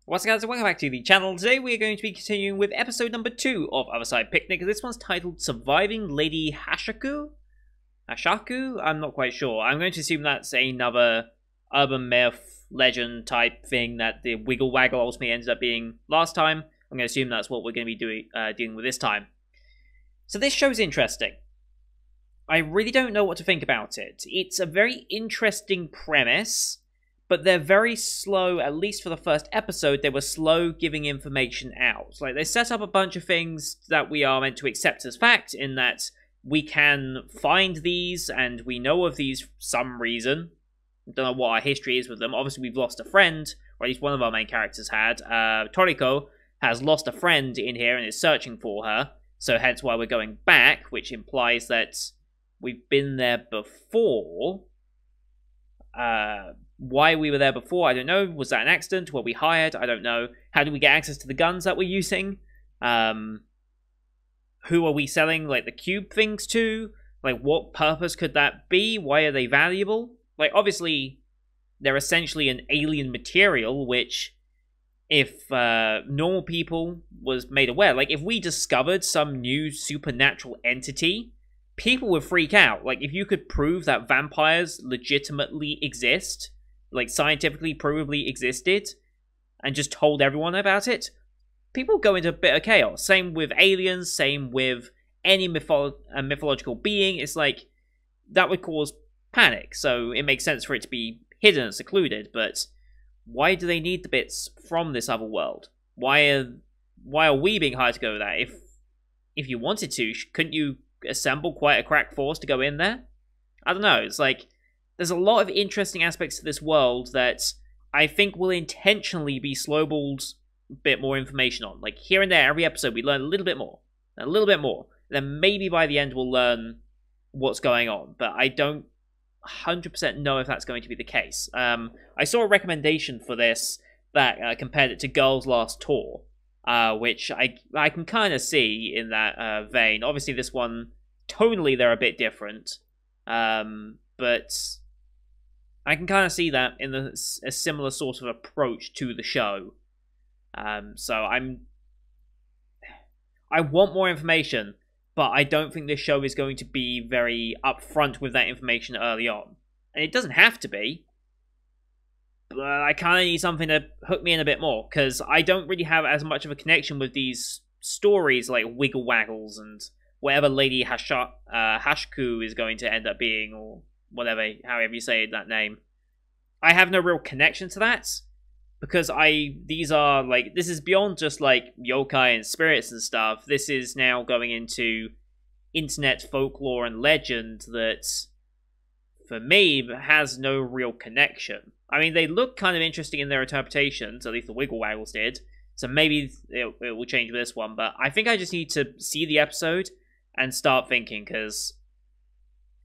What's up guys, and welcome back to the channel. Today we are going to be continuing with episode number 2 of Otherside Picnic. This one's titled Surviving Lady Hashaku? Hashaku? I'm not quite sure. I'm going to assume that's another urban myth, legend type thing that the Wiggle Waggle ultimately ended up being last time. I'm going to assume that's what we're going to be dealing with this time. So this show's interesting. I really don't know what to think about it. It's a very interesting premise, but they're very slow, at least for the first episode, they were slow giving information out. Like, they set up a bunch of things that we are meant to accept as fact, in that we can find these, and we know of these for some reason. I don't know what our history is with them. Obviously, we've lost a friend, or at least one of our main characters had. Toriko has lost a friend in here and is searching for her, so hence why we're going back, which implies that we've been there before. Why we were there before, I don't know. Was that an accident? Were we hired? I don't know. How do we get access to the guns that we're using? Who are we selling, like, the cube things to? Like, what purpose could that be? Why are they valuable? Like, obviously, they're essentially an alien material, which, if normal people was made aware, like, if we discovered some new supernatural entity, people would freak out. Like, if you could prove that vampires legitimately exist, like, scientifically provably existed, and just told everyone about it, people go into a bit of chaos. Same with aliens, same with any mythological being. It's like, that would cause panic, so it makes sense for it to be hidden and secluded, but why do they need the bits from this other world? Why are we being hired to go there? If you wanted to, couldn't you assemble quite a crack force to go in there? I don't know, it's like, there's a lot of interesting aspects to this world that I think will intentionally be slowballed a bit more information on. Like, here and there, every episode, we learn a little bit more. A little bit more. Then maybe by the end we'll learn what's going on. But I don't 100% know if that's going to be the case. I saw a recommendation for this that compared it to Girls' Last Tour, which I can kind of see in that vein. Obviously, this one, tonally, they're a bit different. But I can kind of see that in a similar sort of approach to the show. So I want more information, but I don't think this show is going to be very upfront with that information early on. And it doesn't have to be, but I kind of need something to hook me in a bit more, because I don't really have as much of a connection with these stories like Wiggle Waggles and whatever Lady Hashku is going to end up being, or whatever, however you say that name. I have no real connection to that, because these are, like, this is beyond just, like, yokai and spirits and stuff. This is now going into internet folklore and legend that, for me, has no real connection. I mean, they look kind of interesting in their interpretations, at least the Wiggle Waggles did, so maybe it will change with this one, but I think I just need to see the episode and start thinking, because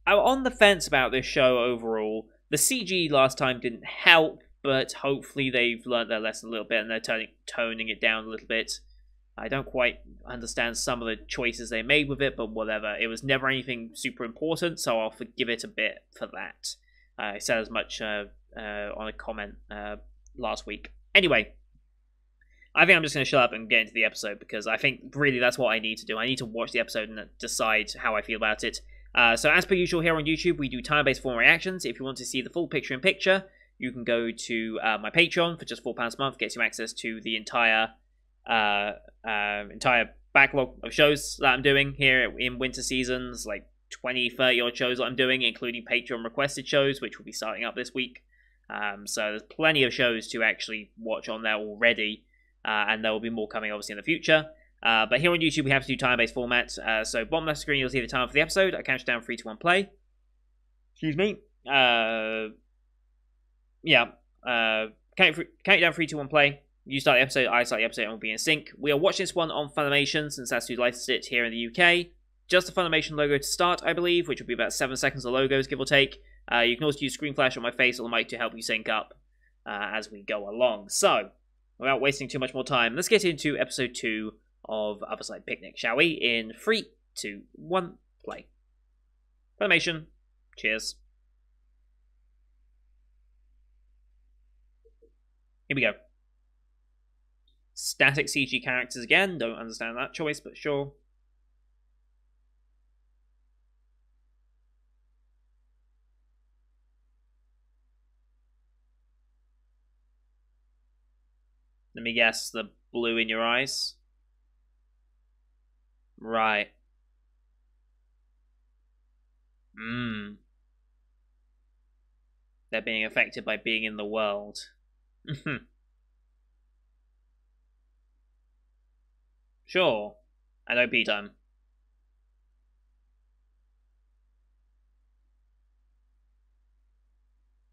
I'm on the fence about this show overall. The CG last time didn't help, but hopefully they've learned their lesson a little bit and they're toning it down a little bit. I don't quite understand some of the choices they made with it, but whatever. It was never anything super important, so I'll forgive it a bit for that. I said as much on a comment last week. Anyway, I think I'm just going to shut up and get into the episode, because I think really that's what I need to do. I need to watch the episode and decide how I feel about it. So as per usual here on YouTube, we do time-based form reactions. If you want to see the full picture-in-picture, you can go to my Patreon for just £4 a month. Gets you access to the entire backlog of shows that I'm doing here in winter seasons, like 20, 30 odd shows that I'm doing, including Patreon requested shows, which will be starting up this week. So there's plenty of shows to actually watch on there already, and there will be more coming obviously in the future. But here on YouTube, we have to do time-based formats. So bottom left screen, you'll see the time for the episode. I count down 3, 2, 1, play. Excuse me. Count it down 3, 2, 1, play. You start the episode, I start the episode, and we'll be in sync. We are watching this one on Funimation, since that's who licensed it here in the UK. Just the Funimation logo to start, I believe, which will be about 7 seconds of logos, give or take. You can also use screen flash on my face or the mic to help you sync up as we go along. So, without wasting too much more time, let's get into episode 2 of Otherside Picnic, shall we? In 3, 2, 1, play. Funimation. Cheers. Here we go. static CG characters again. Don't understand that choice, but sure. Let me guess, the blue in your eyes? Right. Mmm. They're being affected by being in the world. Sure. And OP time.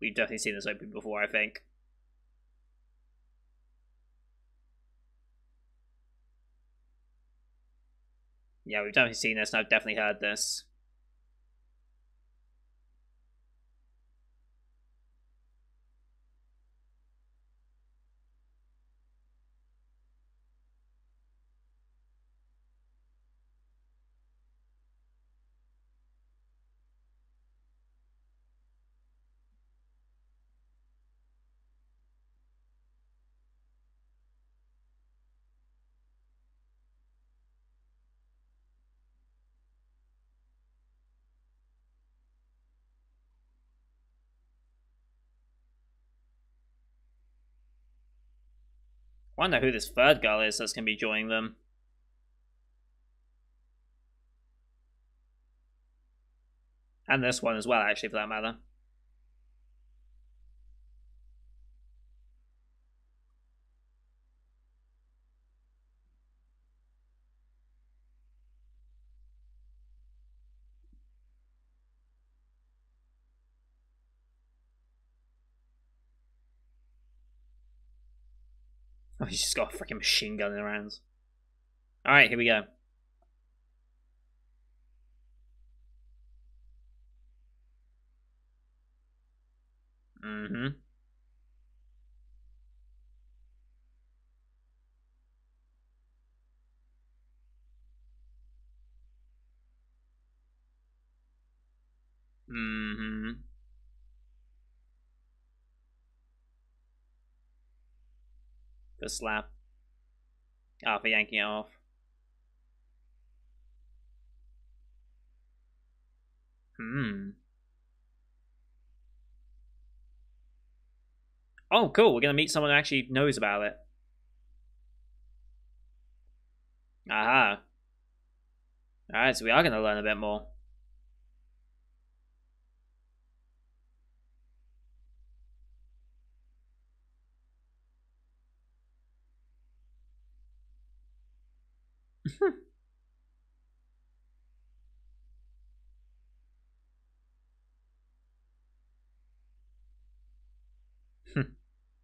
We've definitely seen this OP before, I think. Yeah, we've definitely seen this, and I've definitely heard this. I wonder who this third girl is that's going to be joining them. And this one as well, actually, for that matter. Oh, he's just got a freaking machine gun in her hands. Alright, here we go. Mm-hmm. Mm-hmm. The slap. Ah, for yanking it off. Hmm. Oh, cool. We're going to meet someone who actually knows about it. Aha. Alright, so we are going to learn a bit more.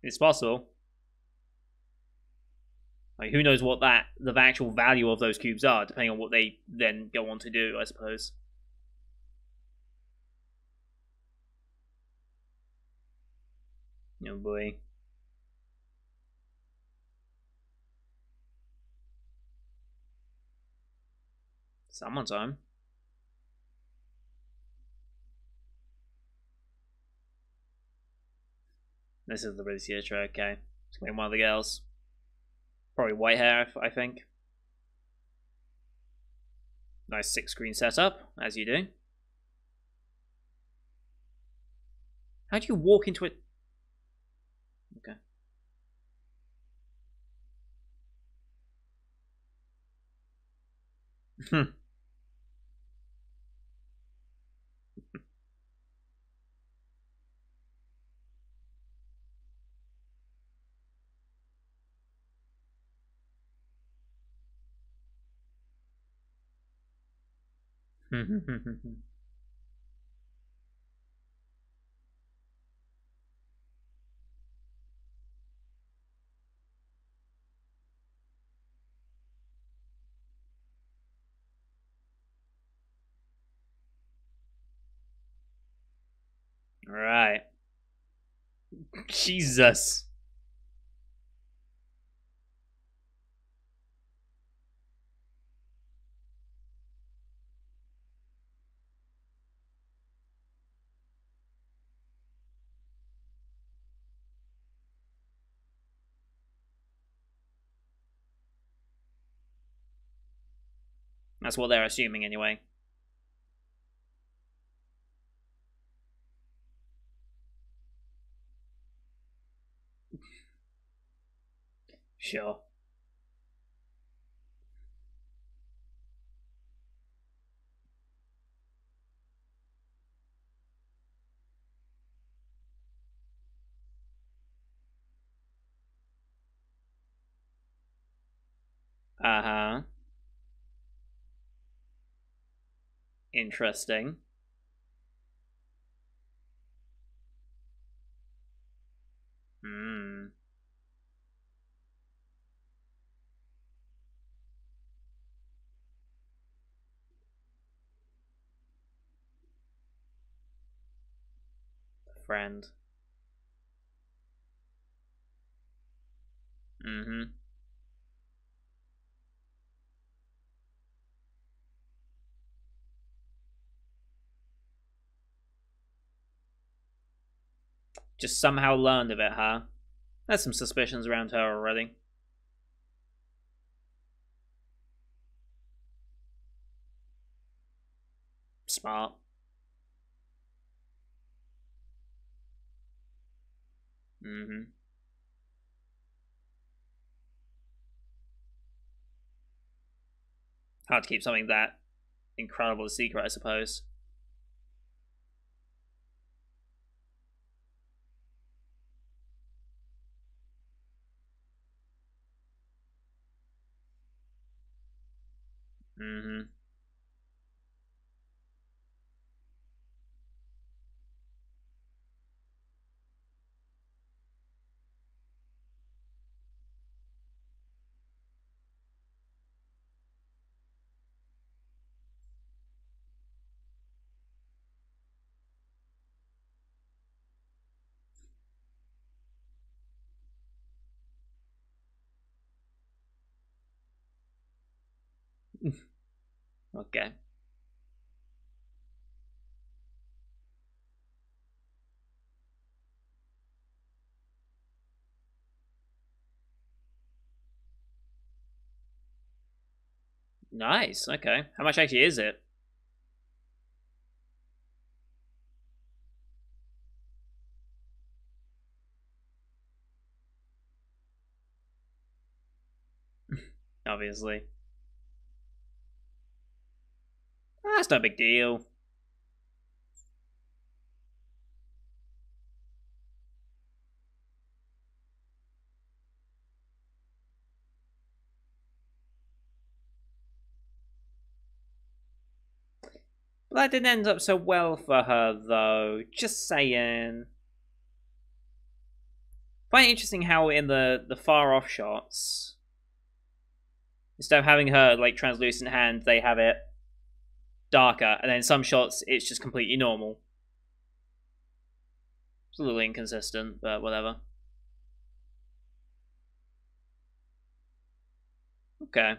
It's possible. Like, who knows what the actual value of those cubes are, depending on what they then go on to do, I suppose. Oh boy. Someone's home. This is the British theatre, okay. It's gonna be one of the girls. Probably white hair, I think. Nice 6-screen setup, as you do. How do you walk into it? Okay. Alright. Jesus. That's what they're assuming anyway. Sure. Uh-huh. Interesting. Hmm. Friend. Mm-hmm. Just somehow learned of it, huh? There's some suspicions around her already. Smart. Mm-hmm. Hard to keep something that incredible a secret, I suppose. Mm-hmm. Okay. Nice. Okay. How much actually is it? Obviously. That's no big deal. But that didn't end up so well for her, though. Just saying. Find it interesting how in the far off shots, instead of having her like translucent hand, they have it darker, and then some shots it's just completely normal. It's a little inconsistent, but whatever. Okay.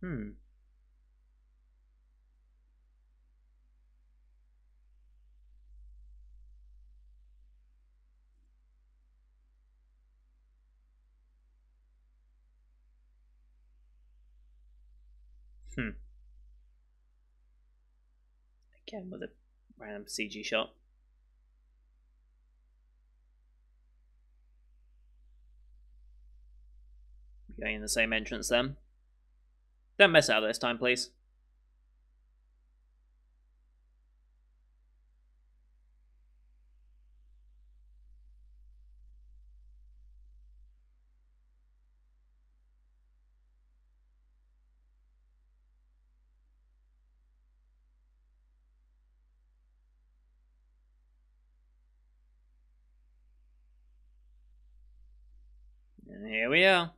Hmm. Hmm. Again with a random CG shot. Going in the same entrance then. Don't mess out this time, please. And here we are.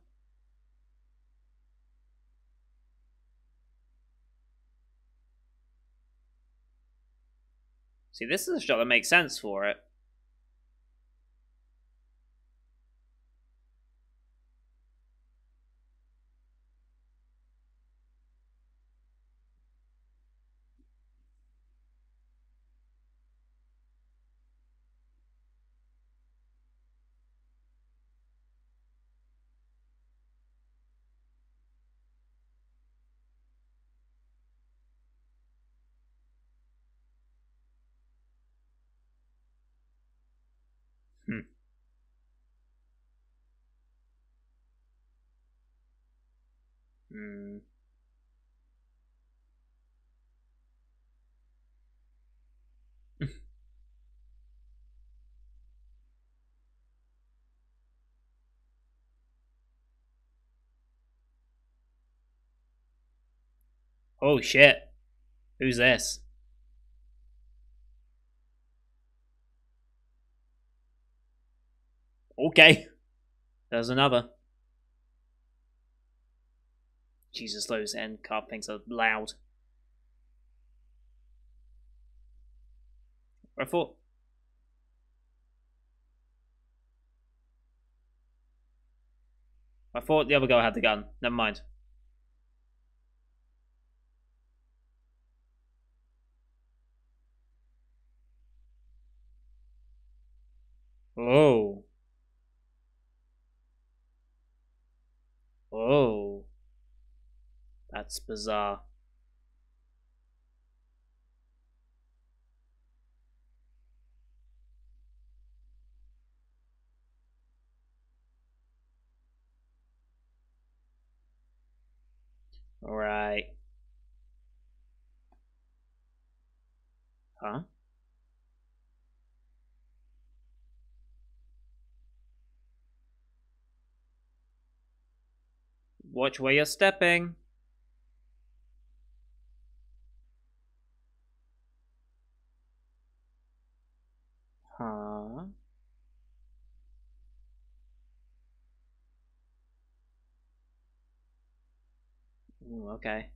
See, this is a shot that makes sense for it. Hmm. Oh shit. Who's this? Okay. There's another. Jesus, those end card things are loud. I thought. I thought the other guy had the gun. Never mind. Oh. Oh. That's bizarre. Alright. Huh? Watch where you're stepping. Huh? Ooh, okay.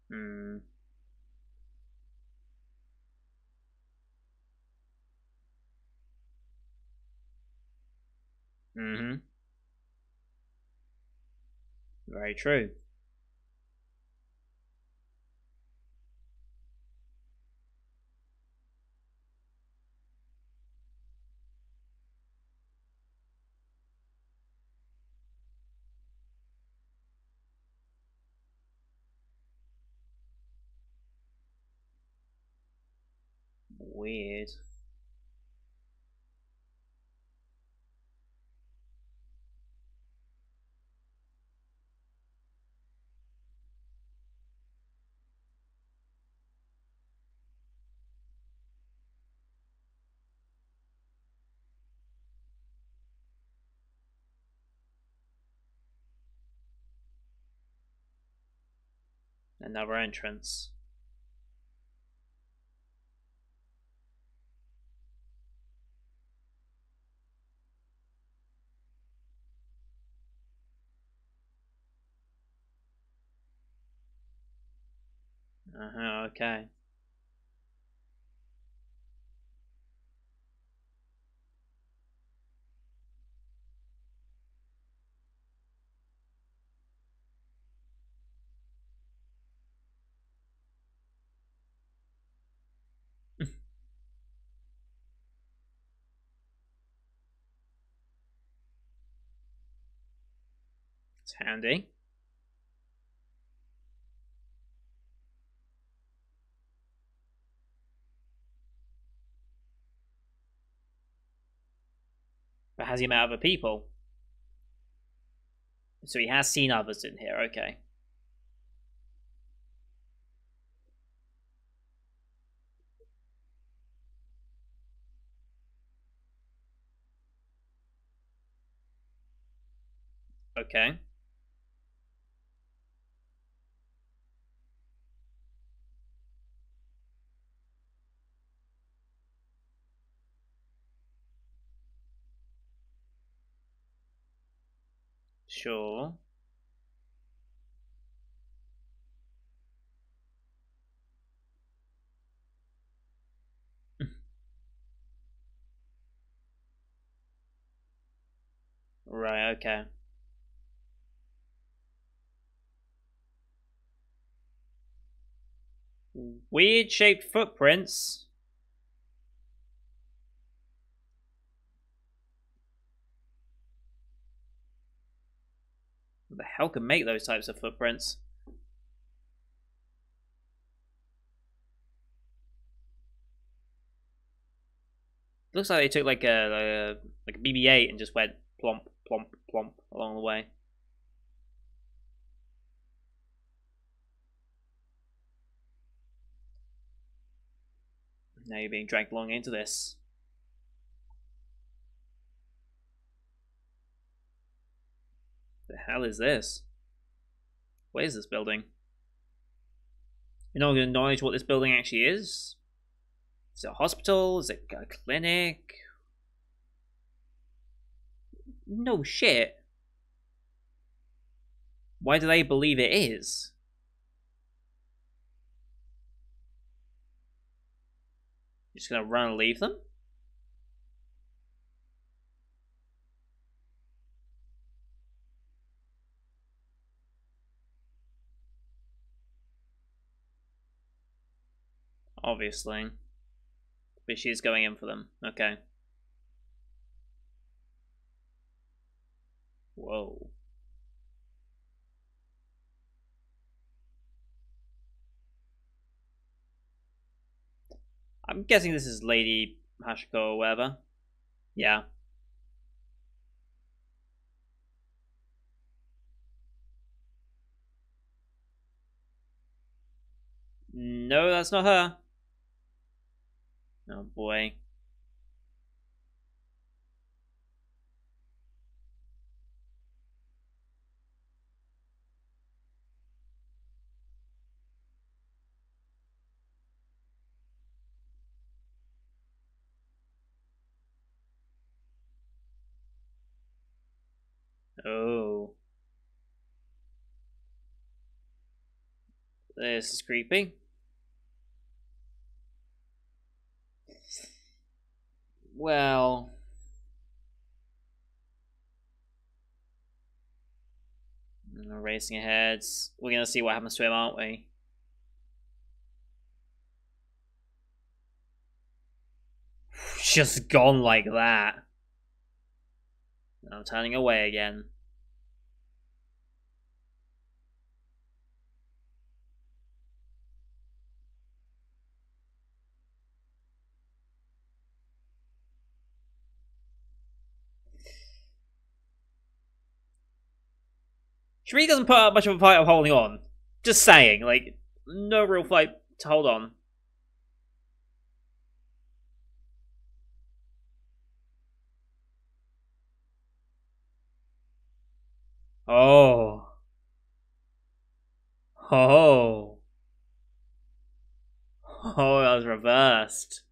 Hmm. Mm-hmm. Very true. Weird. Another entrance. Uh-huh, okay. It's handy. But has he met other people? So he has seen others in here, okay. Okay. Sure. Right, okay. Weird shaped footprints. What the hell can make those types of footprints? Looks like they took like a BB-8 and just went plomp, plomp, plomp along the way. Now you're being dragged along into this. The hell is this? What is this building? You're not going to acknowledge what this building actually is? Is it a hospital? Is it a clinic? No shit. Why do they believe it is? You're just gonna run and leave them? Obviously. But she's going in for them. Okay. Whoa. I'm guessing this is Lady Hashiko or whatever. Yeah. No, that's not her. Oh boy. Oh. This is creepy. Well... We're racing ahead. We're gonna see what happens to him, aren't we? Just gone like that. I'm turning away again. She really doesn't put up much of a fight of holding on. Just saying, like, no real fight to hold on. Oh. Oh. Oh, that was reversed.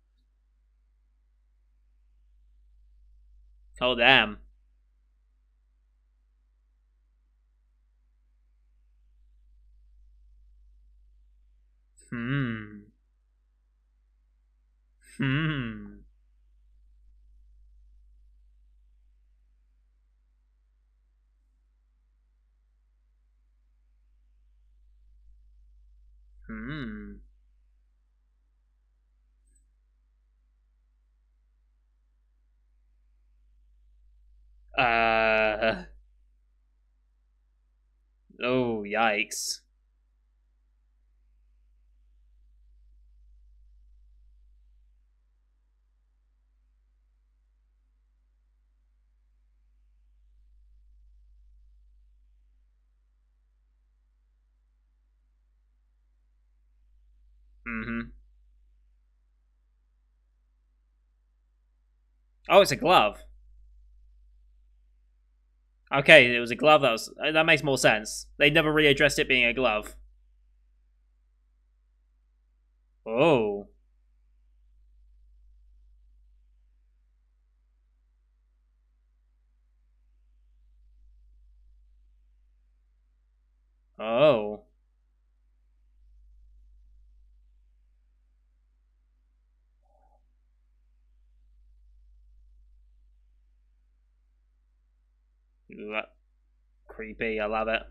Oh, damn. Hmm. Hmm. Hmm. Uh. Oh, yikes. Mm-hmm. Oh, it's a glove. Okay, it was a glove. That makes more sense. They never really addressed it being a glove. Oh. Oh. Ooh, that creepy. I love it.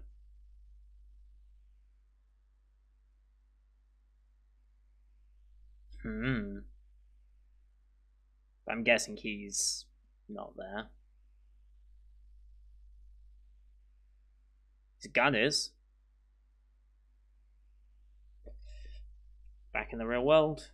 Hmm. I'm guessing he's not there. His gun is. Back in the real world.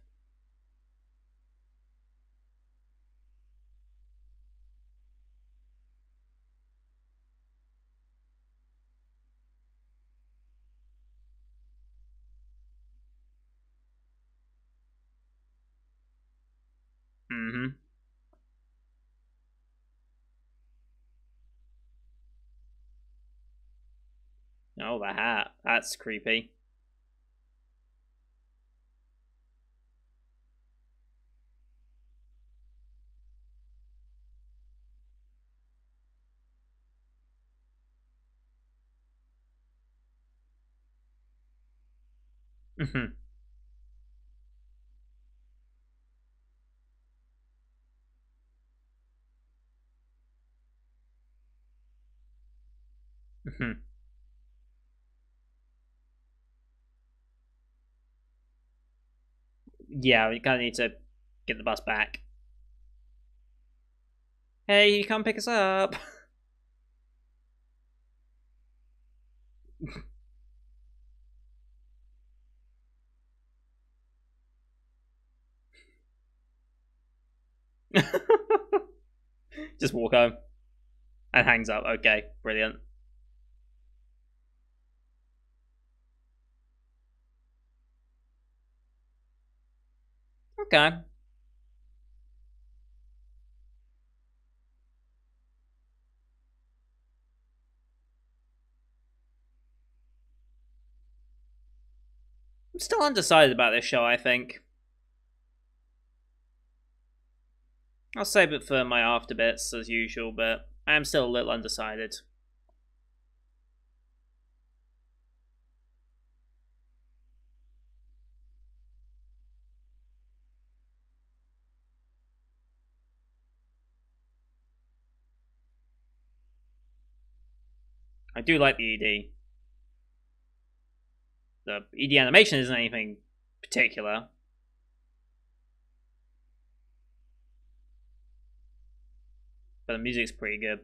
Mm-hmm. Oh, the hat. That's creepy. Mm-hmm. Mm-hmm. Yeah, we kind of need to get the bus back. Hey, you come pick us up. Just walk home and hangs up. Okay, brilliant. Okay. I'm still undecided about this show, I think. I'll save it for my after bits as usual, but I am still a little undecided. I do like the ED. The ED animation isn't anything particular, but the music's pretty good.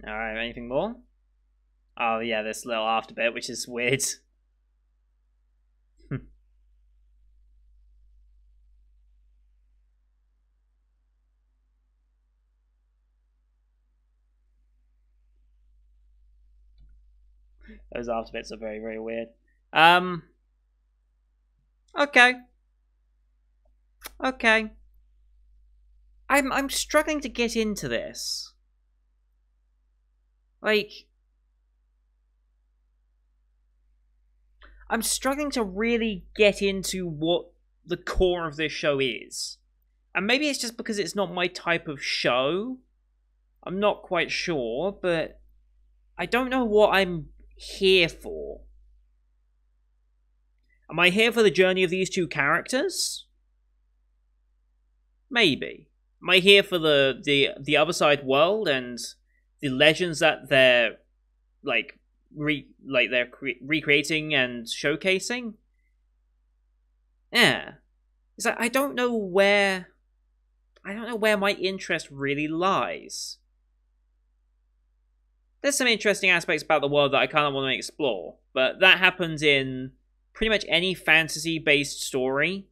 Alright, anything more? Oh yeah, this little after bit, which is weird. Those after bits are very, very weird. Okay. Okay. I'm struggling to get into this. Like, I'm struggling to really get into what the core of this show is. And maybe it's just because it's not my type of show. I'm not quite sure, but I don't know what I'm here for. Am I here for the journey of these two characters? Maybe. Am I here for the Otherside world and the legends that they're like recreating and showcasing? Yeah. It's like I don't know where my interest really lies. There's some interesting aspects about the world that I kind of want to explore, but that happens in pretty much any fantasy-based story,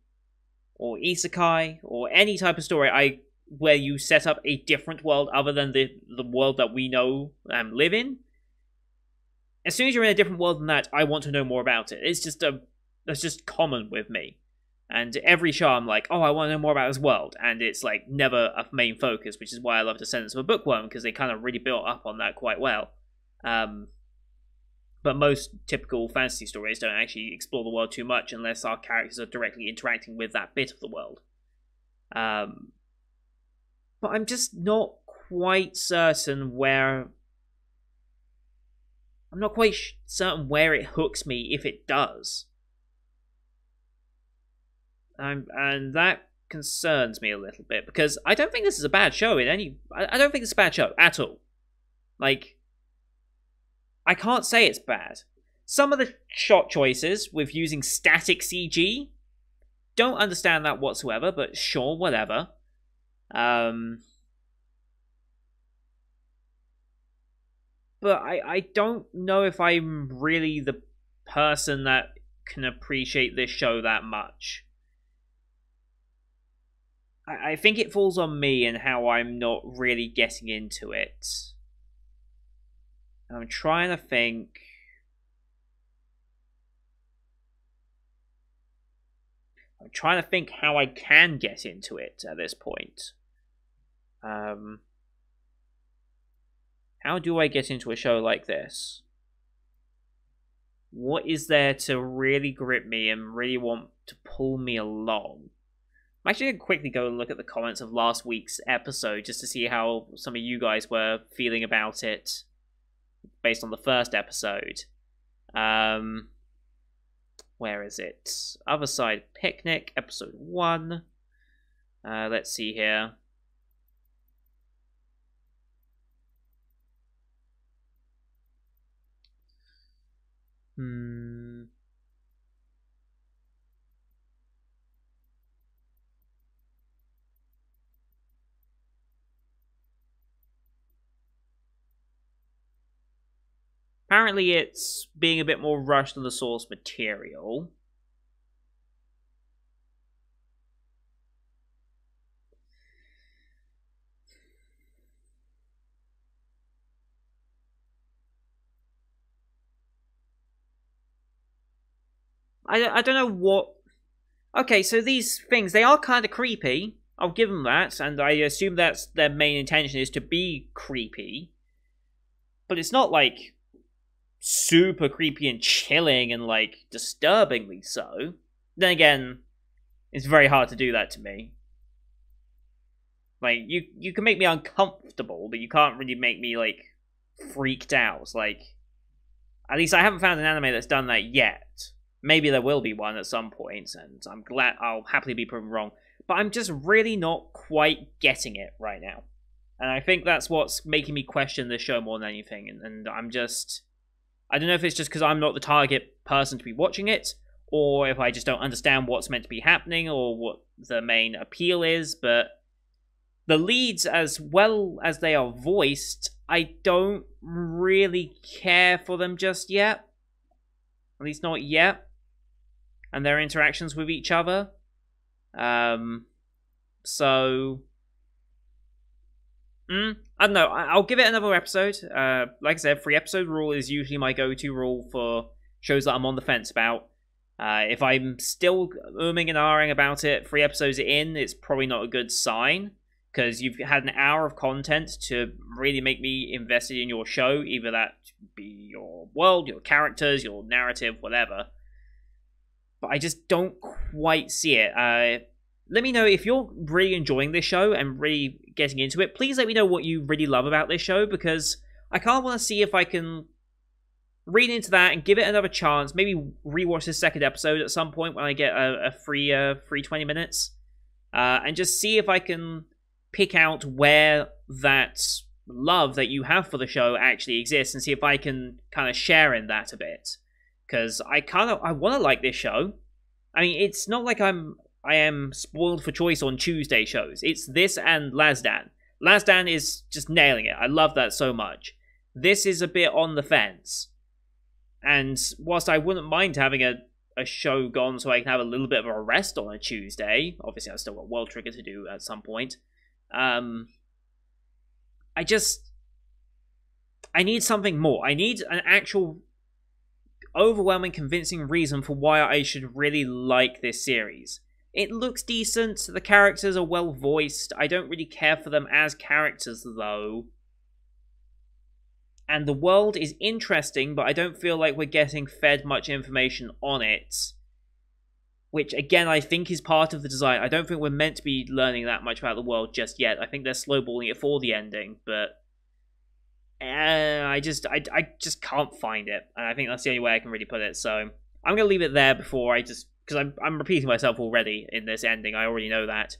or isekai, or any type of story where you set up a different world other than the world that we know and live in. As soon as you're in a different world than that, I want to know more about it. That's just common with me. And every show I'm like, oh, I want to know more about this world. And it's like never a main focus, which is why I love Descendants of a Bookworm, because they kind of really built up on that quite well. But most typical fantasy stories don't actually explore the world too much unless our characters are directly interacting with that bit of the world. But I'm just not quite certain where... I'm not quite certain where it hooks me if it does. And that concerns me a little bit, because I don't think this is a bad show in any... I don't think it's a bad show at all. Like, I can't say it's bad. Some of the shot choices with using static CG, don't understand that whatsoever, but sure, whatever. But I don't know if I'm really the person that can appreciate this show that much. I think it falls on me and how I'm not really getting into it. I'm trying to think. I'm trying to think how I can get into it at this point. How do I get into a show like this? What is there to really grip me and really want to pull me along? I'm actually going to quickly go and look at the comments of last week's episode just to see how some of you guys were feeling about it based on the first episode. Where is it? Otherside Picnic, episode 1. Let's see here. Apparently it's being a bit more rushed than the source material. I don't know what... Okay, so these things, they are kind of creepy. I'll give them that, and I assume that's their main intention is to be creepy. But it's not, like, super creepy and chilling and, like, disturbingly so. Then again, it's very hard to do that to me. Like, you can make me uncomfortable, but you can't really make me, like, freaked out. Like, at least I haven't found an anime that's done that yet. Maybe there will be one at some point, and I'm glad I'll happily be proven wrong. But I'm just really not quite getting it right now. And I think that's what's making me question this show more than anything. And I'm just... I don't know if it's just because I'm not the target person to be watching it, or if I just don't understand what's meant to be happening, or what the main appeal is, but... The leads, as well as they are voiced, I don't really care for them just yet. At least not yet. And their interactions with each other. So... I don't know. I'll give it another episode. Like I said, 3-episode rule is usually my go-to rule for shows that I'm on the fence about. If I'm still umming and ahhing about it 3 episodes in, it's probably not a good sign. Because you've had an hour of content to really make me invested in your show. Either that be your world, your characters, your narrative, whatever. But I just don't quite see it. Let me know if you're really enjoying this show and really getting into it. Please let me know what you really love about this show, because I kind of want to see if I can read into that and give it another chance. Maybe rewatch the second episode at some point when I get a free 20 minutes. And just see if I can pick out where that love that you have for the show actually exists, and see if I can kind of share in that a bit. Because I want to like this show. I mean, it's not like I am spoiled for choice on Tuesday shows. It's this and Lazdan. Lazdan is just nailing it. I love that so much. This is a bit on the fence. And whilst I wouldn't mind having a show gone so I can have a little bit of a rest on a Tuesday, obviously I've still got World Trigger to do at some point, I need something more. I need an actual overwhelming, convincing reason for why I should really like this series. It looks decent, the characters are well voiced, I don't really care for them as characters though. And the world is interesting, but I don't feel like we're getting fed much information on it. Which, again, I think is part of the design. I don't think we're meant to be learning that much about the world just yet. I think they're slowballing it for the ending, but... I just can't find it. And I think that's the only way I can really put it. So, I'm going to leave it there before I just... Because I'm repeating myself already in this ending. I already know that.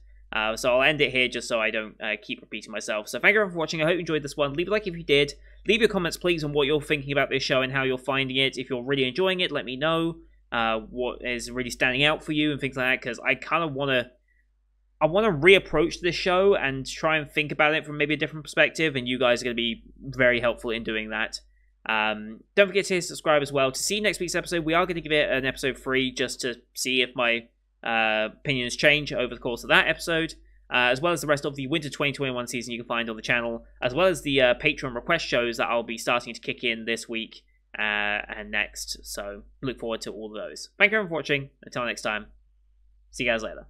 So I'll end it here just so I don't keep repeating myself. So thank you everyone for watching. I hope you enjoyed this one. Leave a like if you did. Leave your comments, please, on what you're thinking about this show and how you're finding it. If you're really enjoying it, let me know what is really standing out for you and things like that. Because I kind of want to I want to reapproach this show and try and think about it from maybe a different perspective, and you guys are going to be very helpful in doing that. Don't forget to subscribe as well. To see next week's episode, we are going to give it an episode 3 just to see if my opinions change over the course of that episode, as well as the rest of the Winter 2021 season you can find on the channel, as well as the Patreon request shows that I'll be starting to kick in this week and next. So look forward to all of those. Thank you everyone for watching. Until next time, see you guys later.